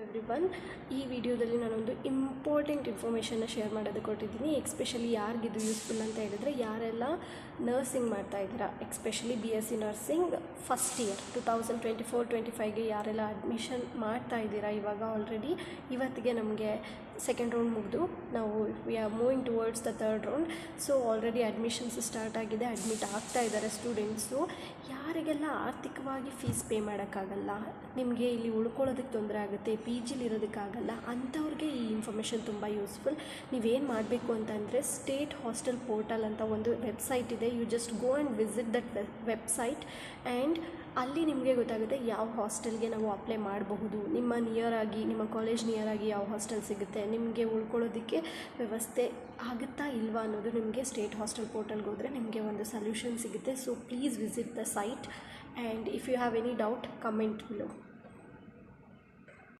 Everyone, ಈ ವಿಡಿಯೋದಲ್ಲಿ ನಾನೊಂದು ಇಂಪಾರ್ಟೆಂಟ್ ಇನ್ಫಾರ್ಮೇಷನ್ನ ಶೇರ್ ಮಾಡೋದಕ್ಕೆ ಕೊಟ್ಟಿದ್ದೀನಿ. ಎಕ್ಸ್ಪೆಷಲಿ ಯಾರಿಗಿದು ಯೂಸ್ಫುಲ್ ಅಂತ ಹೇಳಿದರೆ, ಯಾರೆಲ್ಲ ನರ್ಸಿಂಗ್ ಮಾಡ್ತಾ ಇದ್ದೀರಾ, especially BSc nursing first year 2024-25ಗೆ ಯಾರೆಲ್ಲ ಅಡ್ಮಿಷನ್ ಮಾಡ್ತಾ ಇದ್ದೀರಾ, ಇವಾಗ ಆಲ್ರೆಡಿ ಇವತ್ತಿಗೆ ನಮಗೆ ಸೆಕೆಂಡ್ ರೌಂಡ್ ಮುಗಿದು ನಾವು we are moving towards the third round. So already admissions start ಆಗಿದೆ, ಅಡ್ಮಿಟ್ ಆಗ್ತಾ ಇದ್ದಾರೆ ಸ್ಟೂಡೆಂಟ್ಸು. ಯಾರಿಗೆಲ್ಲ ಆರ್ಥಿಕವಾಗಿ ಫೀಸ್ ಪೇ ಮಾಡೋಕ್ಕಾಗಲ್ಲ, ನಿಮಗೆ ಇಲ್ಲಿ ಉಳ್ಕೊಳ್ಳೋದಕ್ಕೆ ತೊಂದರೆ ಆಗುತ್ತೆ, PGಲಿ ಇರೋದಕ್ಕಾಗಲ್ಲ, ಅಂಥವ್ರಿಗೆ ಈ ಇನ್ಫಾರ್ಮೇಷನ್ ತುಂಬ ಯೂಸ್ಫುಲ್. ನೀವೇನು ಮಾಡಬೇಕು ಅಂತಂದರೆ, ಸ್ಟೇಟ್ ಹಾಸ್ಟೆಲ್ ಪೋರ್ಟಲ್ ಅಂತ ಒಂದು ವೆಬ್ಸೈಟ್ ಇದೆ. You just go and visit that website and ಅಲ್ಲಿ ನಿಮಗೆ ಗೊತ್ತಾಗುತ್ತೆ ಯಾವ ಹಾಸ್ಟೆಲ್ಗೆ ನಾವು ಅಪ್ಲೈ ಮಾಡಬಹುದು, ನಿಮ್ಮ ನಿಯರಾಗಿ, ನಿಮ್ಮ ಕಾಲೇಜ್ ನಿಯರಾಗಿ ಯಾವ ಹಾಸ್ಟೆಲ್ ಸಿಗುತ್ತೆ, ನಿಮಗೆ ಉಳ್ಕೊಳ್ಳೋದಕ್ಕೆ ವ್ಯವಸ್ಥೆ ಆಗುತ್ತಾ ಇಲ್ವಾ ಅನ್ನೋದು ನಿಮಗೆ ಸ್ಟೇಟ್ ಹಾಸ್ಟೆಲ್ ಪೋರ್ಟಲ್ಗೆ ಹೋದರೆ ನಿಮಗೆ ಒಂದು ಸೊಲ್ಯೂಷನ್ ಸಿಗುತ್ತೆ. So please visit the site and if you have any doubt comment below.